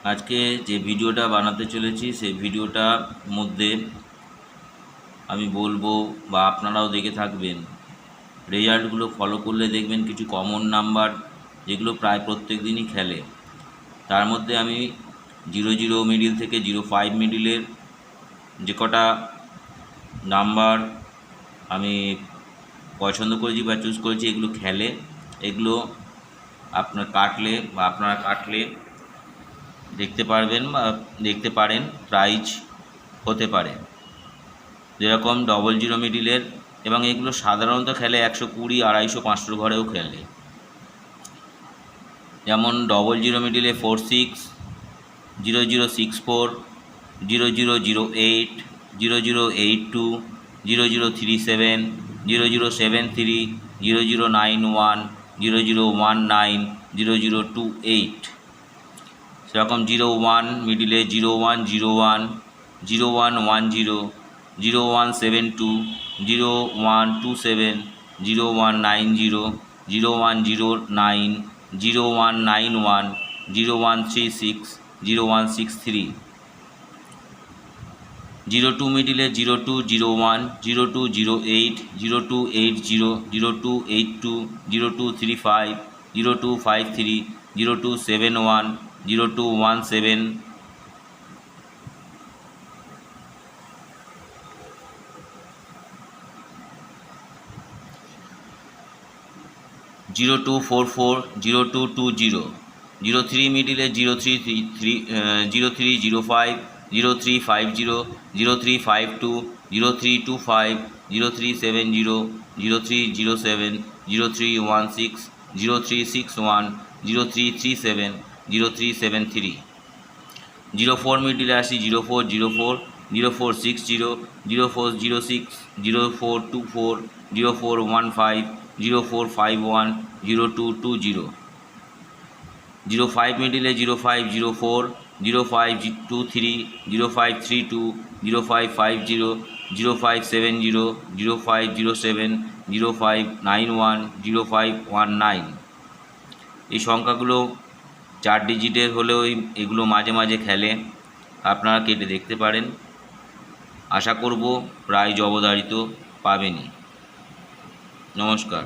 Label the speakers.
Speaker 1: আজকে যে ভিডিওটা বানাতে চলেছি সেই ভিডিওটার মধ্যে আমি বলবো বা আপনারাও দেখে থাকবেন, রেজাল্টগুলো ফলো করলে দেখবেন কিছু কমন নাম্বার যেগুলো প্রায় প্রত্যেক দিনই খেলে। তার মধ্যে আমি 00 মিডিল থেকে 05 মিডিলের যে কটা নাম্বার আমি পছন্দ করেছি বা চুজ করেছি এগুলো খেলে। এগুলো আপনারা কাটলে দেখতে পারবেন বা দেখতে পারেন প্রাইজ হতে পারে, যেরকম 00 মিডিলের, এবং এগুলো সাধারণত খেলে 120, 250, 500 ঘরেও খেলে। যেমন 00 মিডিলে 46, 0064, 0008, 0082, 0037, 0073, 0091, 0019, 0028। সেরকম 01 মিডিলে 0101, 0110, 0172, 0127, 0190, 0109, 0191, 0136, 0163। 02 মিডিলে 0201, 0208, 0280, 0282, 0235, 0253, 0271, 0217, 0244, 0220। 03 মিডিলে 0305, 0350, 0352, 0325, 0370, 0307, 0316, 0361, 0337, 0373। 04 মিডিলে আসি 0404, 0460, 0406, 0424, 0415, 0451, 0220। 05 মিডিলে 0504, 0523, 0532, 0550, 0570, 0507, 0591, 0519। এই সংখ্যাগুলো 4 ডিজিটের হলেও এগুলো মাঝে মাঝে খেলে, আপনারা কেটে দেখতে পারেন। আশা করব প্রায় জবদারিত পাবেনই। নমস্কার।